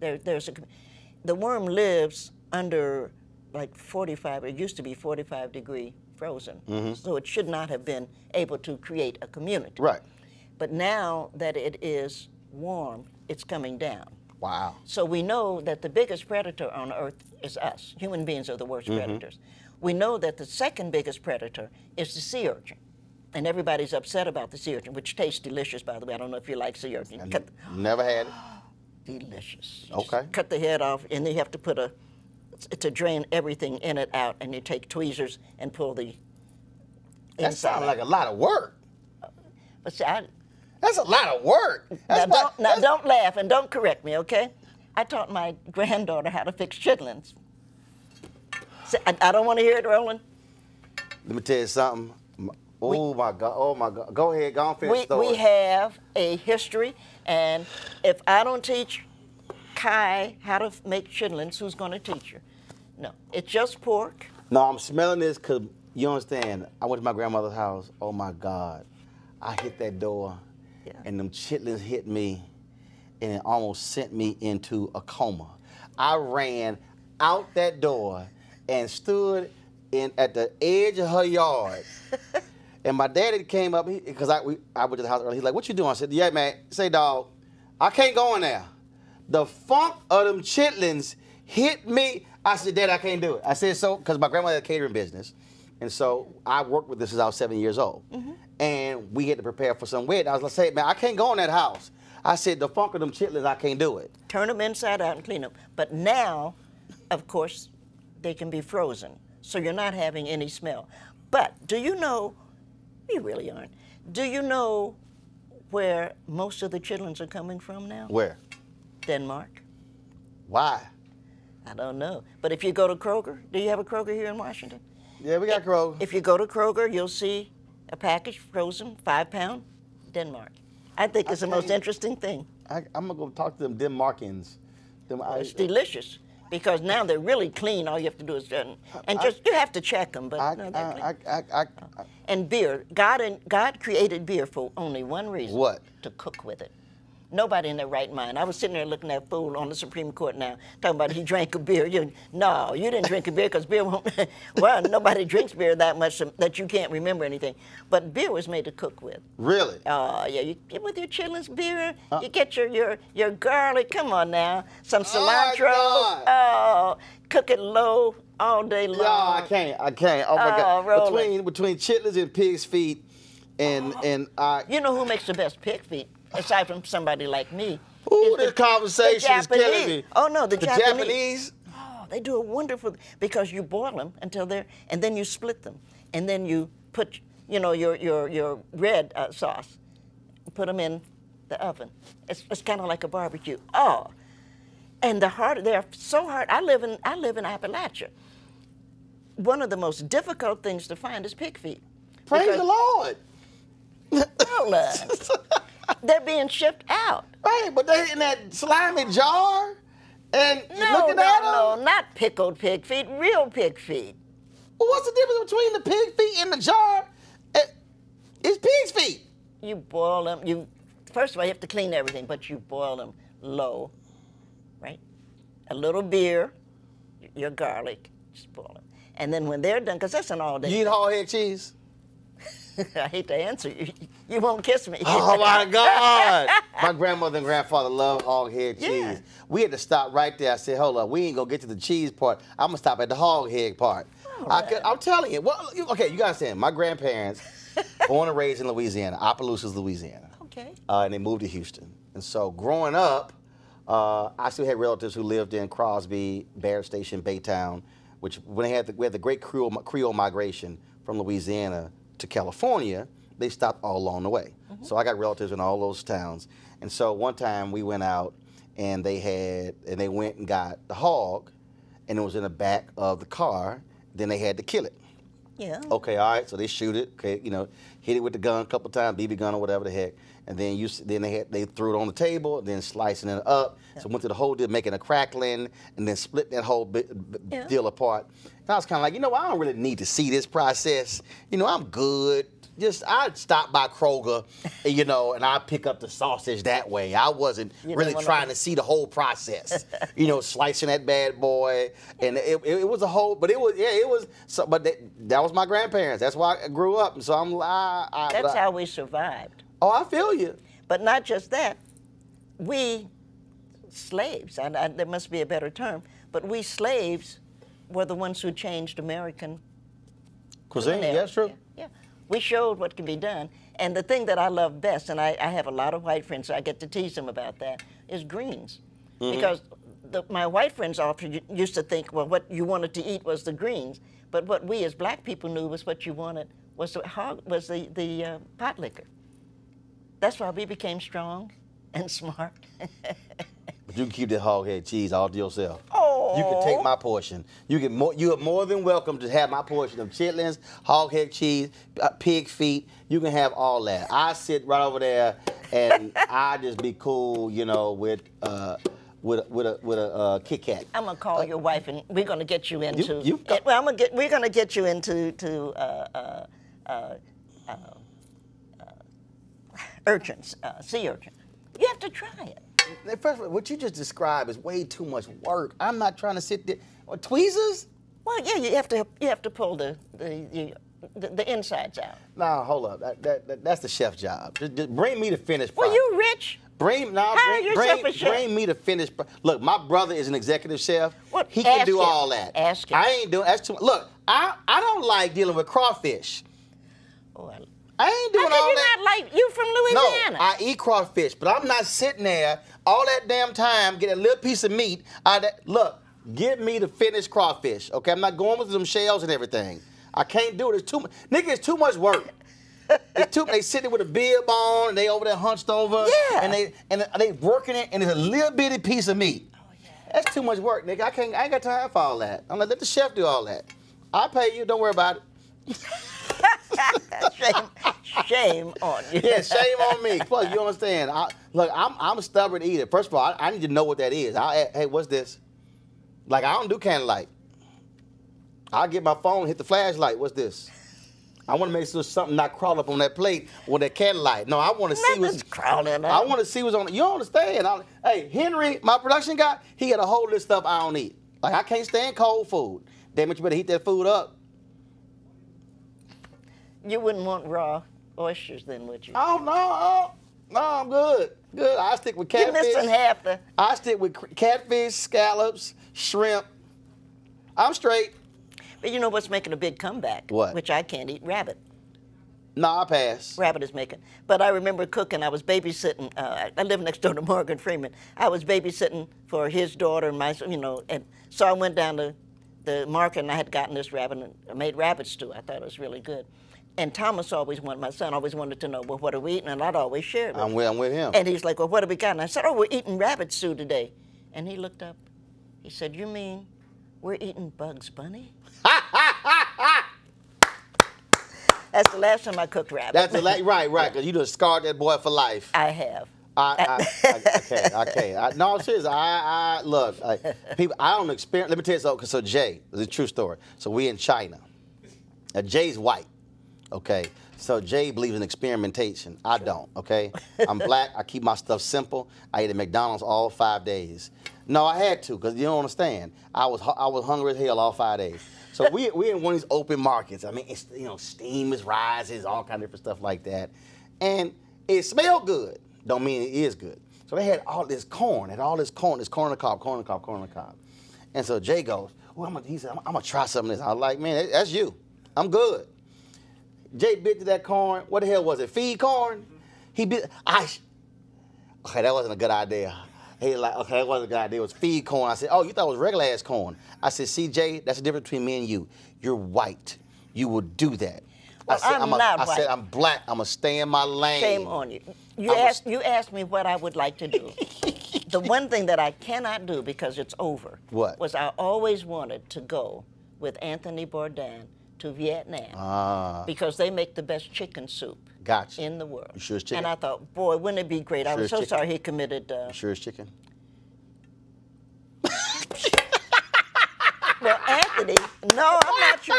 The worm lives under like 45, it used to be 45-degree frozen. So it should not have been able to create a community.
Right.
But now that it is warm, it's coming down.
Wow.
So we know that the biggest predator on Earth is us. Human beings are the worst predators. We know that the second biggest predator is the sea urchin. And everybody's upset about the sea urchin, which tastes delicious, by the way. I don't know if you like sea urchin.
Never had it.
Delicious.
Okay.
Just cut the head off, and then you have to put to drain everything in it out, and you take tweezers and pull the
That sounds like a lot of work.
But see,
that's a lot of work.
Don't laugh and don't correct me, okay? I taught my granddaughter how to fix chitlins. See, I don't want to hear it, Roland.
Let me tell you something. Oh my God. Go ahead, go on, finish the story.
We have a history, and if I don't teach Kai how to make chitlins, who's going to teach her? No, it's just pork.
No, I'm smelling this because, you understand, I went to my grandmother's house. Oh my God. I hit that door, and them chitlins hit me, and it almost sent me into a coma. I ran out that door and stood at the edge of her yard. And my daddy came up, because I went to the house early. He's like, what you doing? I said, yeah, man, say, dog, I can't go in there. The funk of them chitlins hit me. I said, Dad, I can't do it. I said, so, because my grandmother had a catering business. And so I worked with this since I was 7 years old. And we had to prepare for some wedding. I was like, man, I can't go in that house. I said, the funk of them chitlins, I can't do it. Turn
them inside out and clean them. But now, of course, they can be frozen. So you're not having any smell. But do you know, you really aren't, do you know where most of the chitlins are coming from now?
Where?
Denmark.
Why?
I don't know. But if you go to Kroger, do you have a Kroger here in Washington?
Yeah, we got Kroger.
If you go to Kroger, you'll see a package frozen, 5-pound, Denmark. I think it's the most interesting thing.
I'm going to go talk to them Denmarkians.
It's delicious. because now they're really clean. All you have to do is you have to check them, but no, they're clean. And beer, God created beer for only one reason.
What?
To cook with it. Nobody in their right mind. I was sitting there looking at that fool on the Supreme Court now, talking about he drank a beer. No, you didn't drink a beer because beer won't. Well, nobody drinks beer that much that you can't remember anything. But beer was made to cook with.
Really?
Yeah, you get with your chitlins beer, you get your garlic. Come on now, some cilantro. Oh, cook it low all day long.
No, I can't. Oh my God.
Roland.
Between chitlins and pig's feet, and
you know who makes the best pig feet? Aside from somebody like me.
Ooh, this conversation is killing me.
Oh no, the
Japanese.
Oh, they do a wonderful, because you boil them until they're, and then you split them, and then you put, your red sauce, put them in the oven. It's kind of like a barbecue. Oh, and they're so hard. I live in Appalachia. One of the most difficult things to find is pig feet.
Praise the Lord.
Roland. They're being shipped out.
Right, but they're in that slimy jar, and you're looking at them?
No, not pickled pig feet, real pig feet.
Well, what's the difference between the pig feet in the jar? It's pig's feet.
You boil them. First of all, you have to clean everything, but you boil them low, right? A little beer, your garlic, just boil them. And then when they're done, because that's an all-day.
You eat hog head cheese?
I hate to answer you. You won't kiss me.
Oh my God! My grandmother and grandfather loved hog head cheese.
Yeah.
We had to stop right there. I said, "Hold up, we ain't gonna get to the cheese part. I'm gonna stop at the hog head part." I'm telling you. Well, okay, you gotta understand. My grandparents, born and raised in Louisiana, Opelousas, Louisiana.
Okay.
And they moved to Houston. And so growing up, I still had relatives who lived in Crosby, Barrett Station, Baytown, which when we had the great Creole migration from Louisiana to California, they stopped all along the way. So I got relatives in all those towns. And so one time we went out and they went and got the hog, and it was in the back of the car. Then they had to kill it.
Yeah.
Okay, all right, so they shoot it, okay, hit it with the gun a couple times, BB gun or whatever the heck. And then they threw it on the table, then slicing it up. Yeah. So went through the whole deal, making a crackling, and then split that whole deal apart. And I was kind of like, I don't really need to see this process. I'm good. I'd stop by Kroger, and I'd pick up the sausage that way. I wasn't really trying to see the whole process. Slicing that bad boy, and it was a whole. But it was. So, but that was my grandparents. That's why I grew up, and so
That's how we survived.
Oh, I feel you.
But not just that. We slaves, and there must be a better term, but we slaves were the ones who changed American
cuisine. Yeah, that's true.
Yeah. We showed what can be done. And the thing that I love best, and I have a lot of white friends, so I get to tease them about that, is greens. Because my white friends often used to think, well, what you wanted to eat was the greens. But what we as black people knew was what you wanted was the pot liquor. That's why we became strong and smart.
But you can keep that hog head cheese all to yourself.
Oh.
You can take my portion. You are more than welcome to have my portion of chitlins, hog head cheese, pig feet. You can have all that. I sit right over there, and I just be cool, with a Kit Kat.
I'm gonna call your wife, and we're gonna get you into. We're gonna get you into urchins, sea urchin. You have to try it.
First of all, what you just described is way too much work. I'm not trying to sit there. Tweezers?
Well, yeah, you have to pull the insides out.
No, hold up. That's the chef's job. Just bring me the finished product.
Well, you rich.
Bring me the finished. Look, my brother is an executive chef.
What?
He can do all that.
Ask him.
I ain't doing. That's too. Look, I don't like dealing with crawfish.
Oh,
I ain't doing all that.
Not like you from Louisiana.
No, I eat crawfish, but I'm not sitting there all that damn time getting a little piece of meat out of that. Look, give me the finished crawfish, okay? I'm not going with them shells and everything. I can't do it. It's too much. Nigga, it's too much work. They sitting with a bib on, and they over there hunched over.
Yeah.
And they working it, and it's a little bitty piece of meat.
Oh, yeah.
That's too much work, nigga. I ain't got time for all that. I'm like, let the chef do all that. I'll pay you. Don't worry about it.
Shame on you.
Yeah, shame on me. Plus, you understand. I'm a stubborn eater. First of all, I need to know what that is. Hey, what's this? Like, I don't do candlelight. I'll get my phone, hit the flashlight. What's this? I want to make sure something not crawl up on that plate with that candlelight. No, I want to see what's
crawling up.
I want to see what's on it. You don't understand. Hey, Henry, my production guy, he got a whole list of stuff I don't eat. Like, I can't stand cold food. Damn it, you better heat that food up.
You wouldn't want raw oysters then, would you?
Oh, no, I'm good. Good. I stick with catfish.
You're missing half the...
I stick with catfish, scallops, shrimp. I'm straight.
But you know what's making a big comeback?
What?
Which I can't eat? Rabbit.
No, I pass.
Rabbit is making. But I remember cooking. I was babysitting. I live next door to Morgan Freeman. I was babysitting for his daughter and my, and so I went down to the market and I had gotten this rabbit and I made rabbit stew. I thought it was really good. And Thomas always wanted, my son always wanted to know, well, what are we eating? And I'd always share it with him.
I'm with him.
And he's like, well, what have we got? And I said, oh, we're eating rabbit stew today. And he looked up. He said, you mean we're eating Bugs Bunny? That's the last time I cooked rabbit.
That's the right, because you just scarred that boy for life.
I have.
I can't. No, I'm serious. Look, people, I don't experience. Let me tell you something. So Jay, it's a true story. So we in China. Now Jay's white. Okay. So Jay believes in experimentation. I don't. Okay. I'm black. I keep my stuff simple. I ate at McDonald's all 5 days. No, I had to, because you don't understand. I was hungry as hell all 5 days. So we in one of these open markets. I mean, it's, steam is rising, all kind of different stuff like that, and it smelled good. Don't mean it is good. So they had all this corn, corn on the cob. And so Jay goes, well, he said, I'm gonna try some of this. I was like, man, that's you. I'm good. Jay bit to that corn. What the hell was it? Feed corn? He bit. Okay, that wasn't a good idea. He was like, okay, that wasn't a good idea. It was feed corn. I said, oh, you thought it was regular ass corn. I said, see, Jay, that's the difference between me and you. You're white. You will do that.
Well, I'm not white.
I said, I'm black. I'm going to stay in my lane.
Shame on you. You asked me what I would like to do. The one thing that I cannot do because it's over was I always wanted to go with Anthony Bourdain to Vietnam because they make the best chicken soup in the world.
You sure it's chicken?
And I thought, boy, wouldn't it be great? I was so sorry he committed...
You sure it's chicken?
Well, Anthony, no, I'm not sure.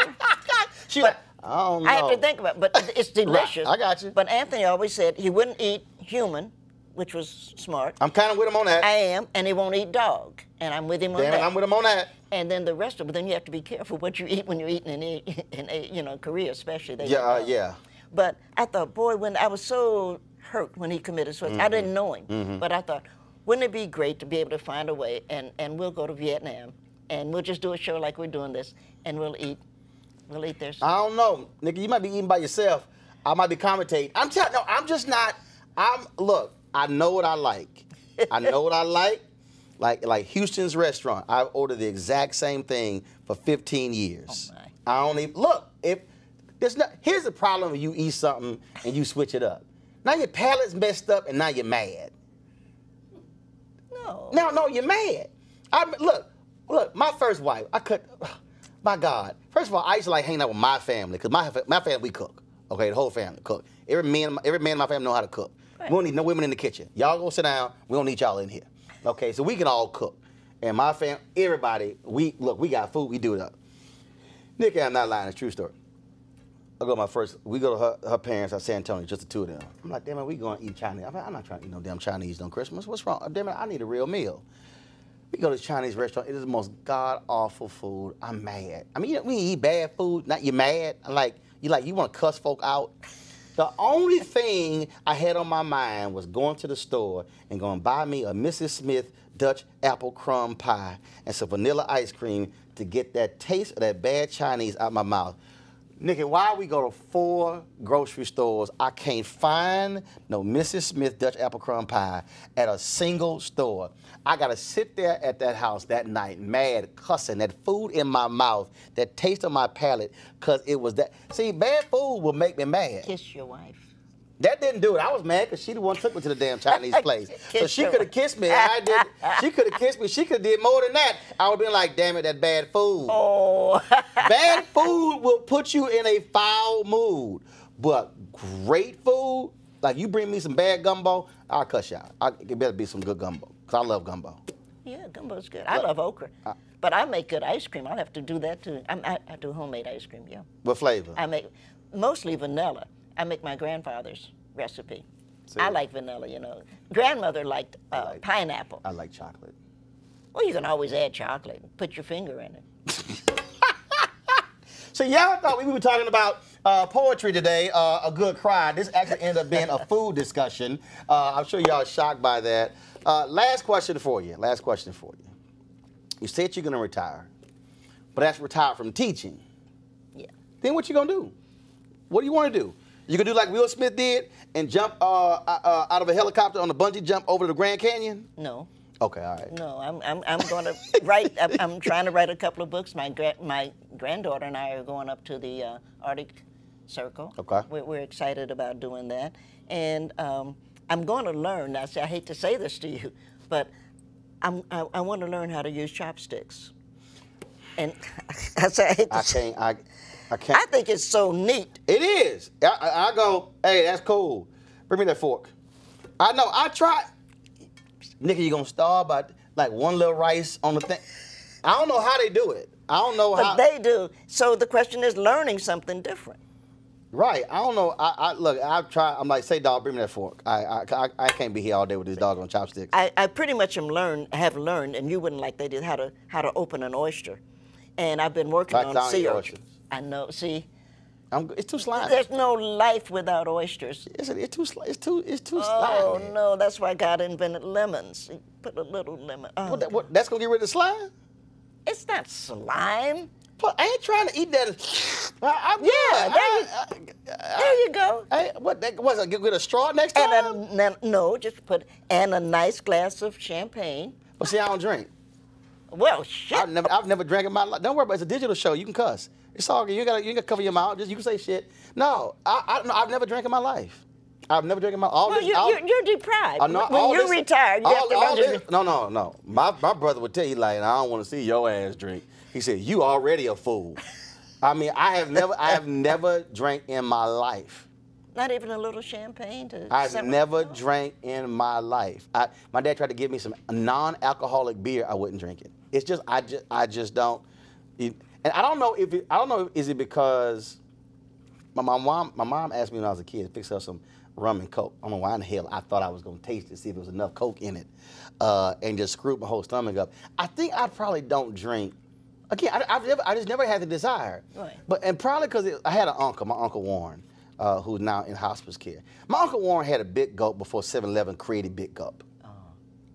I don't know.
I have to think about it, but it's delicious.
Right, I got you.
But Anthony always said he wouldn't eat human, which was smart.
I'm kind of with him on that.
I am, and he won't eat dog, and I'm with him on that.
I'm with him on that.
And then the rest of it, then you have to be careful what you eat when you're eating in Korea, especially.
Yeah.
But I thought, boy, when I was so hurt when he committed suicide, I didn't know him, but I thought, wouldn't it be great to be able to find a way, and we'll go to Vietnam, and we'll just do a show like we're doing this, and we'll eat their stuff.
I don't know, Nikki. You might be eating by yourself. I might be commentating. I'm just not. Look, I know what I like. I know what I like. Like Houston's restaurant, I've ordered the exact same thing for 15 years.
Oh my.
I don't even look. Here's the problem when you eat something and you switch it up. Now your palate's messed up and now you're mad. No, you're mad. Look, my first wife, my God. First of all, I used to like hanging out with my family, because my family, we cook. Okay, the whole family cook. Every man in my family know how to cook. Right. We don't need no women in the kitchen. Y'all go sit down, we don't need y'all in here. Okay, so we can all cook. And my family, everybody, we got food, we do it up. Nikki, I'm not lying, it's a true story. We go to her parents at San Antonio, just the two of them. I'm like, damn it, we going to eat Chinese. I'm not trying to eat no damn Chinese on Christmas. What's wrong? Damn it, I need a real meal. We go to this Chinese restaurant. It is the most god-awful food. I'm mad. I mean, we eat bad food, not you mad. You want to cuss folk out. The only thing I had on my mind was going to the store and going to buy me a Mrs. Smith Dutch apple crumb pie and some vanilla ice cream to get that taste of that bad Chinese out my mouth. Nikki, why we go to 4 grocery stores, I can't find no Mrs. Smith Dutch apple crumb pie at a single store. I got to sit there at that house that night, mad, cussing, that food in my mouth, that taste on my palate, because it was that. See, bad food will make me mad.
Kiss your wife.
That didn't do it. I was mad because she the one took me to the damn Chinese place. So she could have kissed me. I did. She could have kissed me. She could have did more than that. I would have been like, damn it, that bad food. Oh. Bad food will put you in a foul mood. But great food, like you bring me some bad gumbo, I'll cuss you out. It better be some good gumbo, because I love gumbo.
Yeah, gumbo's good. I love okra. But I make good ice cream. I'll have to do that too. I do homemade ice cream, yeah.
What flavor?
I make mostly vanilla. I make my grandfather's recipe.
See?
I like vanilla, you know. Grandmother liked pineapple.
I like chocolate.
Well, you can always add chocolate. Put your finger in it.
So y'all thought we were talking about poetry today, a good cry. This actually ended up being a food discussion. I'm sure y'all are shocked by that. Last question for you. You said you're going to retire, but that's retire from teaching.
Yeah.
Then what you going to do? What do you want to do? You going to do like Will Smith did and jump out of a helicopter on a bungee jump over to the Grand Canyon?
No.
Okay, all right.
No, I'm going to write. I'm trying to write a couple of books. My granddaughter and I are going up to the Arctic Circle.
Okay.
We're excited about doing that, and I'm going to learn. Now, see, I hate to say this to you, but I want to learn how to use chopsticks. And I can't.
I can't.
I think it's so neat.
It is. I go, hey, that's cool. Bring me that fork. I know. I try. Nikki, you gonna starve by like one little rice on the thing? I don't know how they do it. I don't know how.
But they do. So the question is learning something different.
Right. I don't know. Look. I've tried. I'm like, say, dog, bring me that fork. I can't be here all day with this dog on chopsticks.
I pretty much have learned, and you wouldn't like they did, how to open an oyster, and I've been working on sea oysters. I know. See.
It's too slimy.
There's no life without oysters.
It's too slimy.
Oh no, that's why God invented lemons. He put a little lemon. Oh.
What, that's gonna get rid of the slime?
It's not slime.
But I ain't trying to eat that.
There you go.
What's it? Get a straw next time?
No, just put a nice glass of champagne.
But see, I don't drink.
Well, shit.
I've never drank in my life. Don't worry about it. It's a digital show. You can cuss. It's all good. You ain't got to cover your mouth. You can say shit. No, I've never drank in my life. I've never drank in my life.
You're deprived. When you retire, you have to learn to...
No. My brother would tell you, like, I don't want to see your ass drink. He said, you already a fool. I mean, I have never drank in my life.
Not even a little champagne to...
I've never drank in my life. My dad tried to give me some non-alcoholic beer. I wouldn't drink it. It's just I just don't. And I don't know is it because my mom asked me when I was a kid to fix up some rum and Coke. I don't know why in the hell I thought I was gonna taste it, see if there was enough Coke in it, and just screwed my whole stomach up. I think I probably don't drink. Again, I just never had the desire.
Right.
And probably because I had an uncle, my Uncle Warren, who's now in hospice care. My Uncle Warren had a Big Gulp before 7-Eleven created Big Gulp. Oh.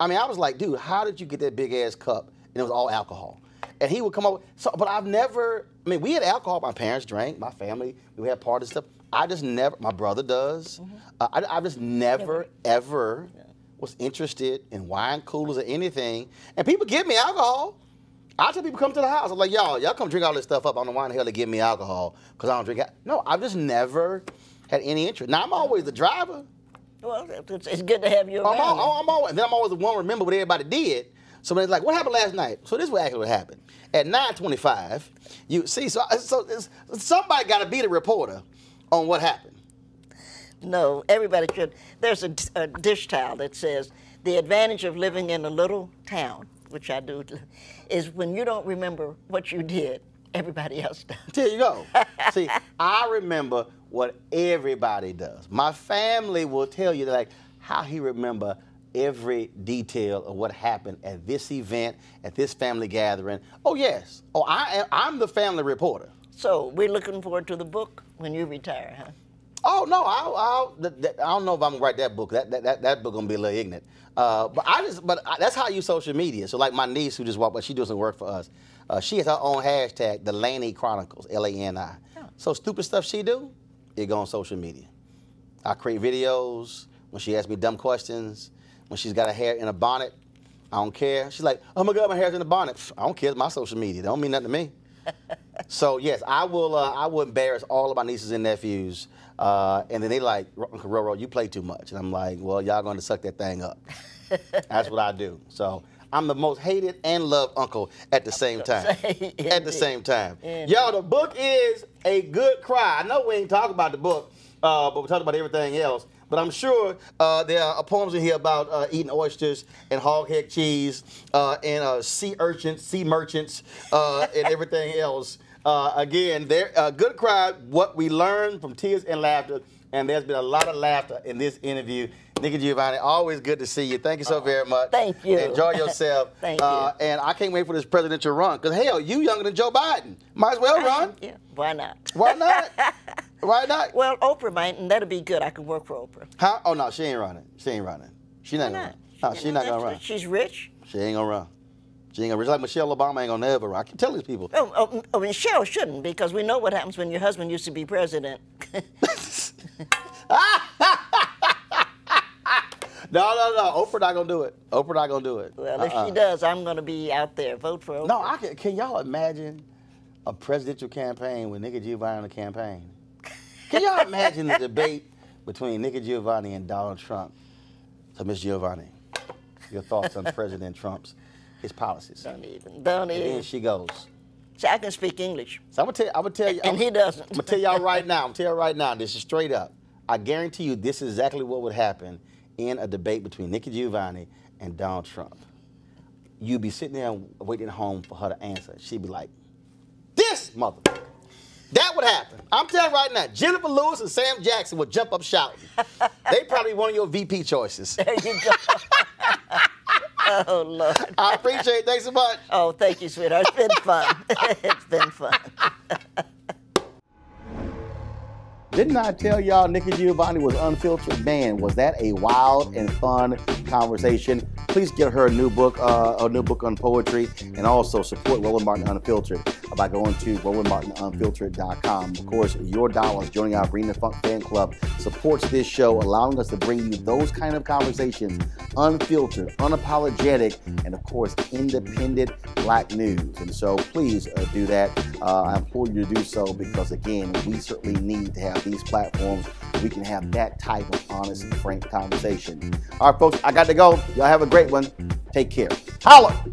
I mean, I was like, dude, how did you get that big ass cup? And it was all alcohol. And he would come up. But I've never. I mean, we had alcohol. My parents drank. My family. We had parties and stuff. I just never. My brother does. Mm-hmm. I just never ever was interested in wine coolers or anything. And people give me alcohol. I tell people come to the house. I'm like, y'all come drink all this stuff up. I don't know why in the hell they give me alcohol because I don't drink. No, I've just never had any interest. Now I'm always the driver.
Well, it's good to have you around.
I'm always the one to remember what everybody did. So when it's like, what happened last night? So this is what actually happened. At 9:25, you see, so somebody got to be the reporter on what happened.
No, everybody should. There's a dish towel that says, the advantage of living in a little town, which I do, is when you don't remember what you did, everybody else does.
There you go. See, I remember what everybody does. My family will tell you like how he remember every detail of what happened at this event, at this family gathering. Oh, yes. Oh, I'm the family reporter.
So we're looking forward to the book when you retire, huh?
Oh, no, I don't know if I'm going to write that book. That book going to be a little ignorant. But that's how I use social media. So like my niece who just walked by, she does some work for us. She has her own hashtag, the Laney Chronicles, Lani. Oh. So stupid stuff she do, it go on social media. I create videos when she asks me dumb questions. When she's got her hair in a bonnet, I don't care. She's like, oh my God, my hair's in a bonnet. I don't care, it's my social media. It don't mean nothing to me. So yes, I will embarrass all of my nieces and nephews. And then they like, Uncle Roro, you play too much. And I'm like, well, y'all going to suck that thing up. That's what I do. So I'm the most hated and loved uncle at the same time. At the same time. Y'all, the book is A Good Cry. I know we ain't talking about the book, but we're talking about everything else. But I'm sure there are poems in here about eating oysters and hoghead cheese and sea urchins, sea merchants, and everything else. Again, good cry, what we learned from tears and laughter, and there's been a lot of laughter in this interview. Nikki Giovanni, always good to see you. Thank you so very much.
Thank you.
Enjoy yourself.
Thank you.
And I can't wait for this presidential run, because hell, you younger than Joe Biden. Might as well run.
Yeah, why not?
Why not? Why not?
Well, Oprah might, and that'll be good. I could work for Oprah.
Huh? Oh, no, she ain't running. She ain't running. She not
Why
gonna
not?
run. No, she's not gonna run.
She's rich.
She ain't gonna run. She ain't gonna run. Just like Michelle Obama ain't gonna never run. I can tell these people.
Oh, Michelle shouldn't, because we know what happens when your husband used to be president.
No. Oprah not gonna do it. Oprah not gonna do it.
Well, if she does, I'm gonna be out there. Vote for Oprah.
No, can y'all imagine a presidential campaign with Nikki Giovanni on the campaign? Can y'all imagine the debate between Nikki Giovanni and Donald Trump? So, Ms. Giovanni, your thoughts on President Trump's his policies?
Don't even.
And then she goes.
See, I can speak English.
So I'm gonna tell you.
And he doesn't.
I'm gonna tell y'all right now. This is straight up. I guarantee you, this is exactly what would happen in a debate between Nikki Giovanni and Donald Trump. You'd be sitting there waiting at home for her to answer. She'd be like, "This motherfucker." That would happen. I'm telling you right now, Jennifer Lewis and Sam Jackson would jump up shouting. They probably one of your VP choices.
There you go. Oh, Lord.
I appreciate it. Thanks so much.
Oh, thank you, sweetheart. It's been fun. It's been fun.
Didn't I tell y'all Nikki Giovanni was unfiltered? Man, was that a wild and fun conversation. Please get her a new book on poetry, and also support Roland Martin Unfiltered by going to RolandMartinUnfiltered.com. Of course, your dollars joining our Bring the Funk fan club supports this show, allowing us to bring you those kind of conversations, unfiltered, unapologetic, and of course, independent Black news. And so please do that. I implore you to do so, because again, we certainly need to have these platforms. We can have that type of honest and frank conversation. All right, folks, I got to go. Y'all have a great one. Take care. Holla!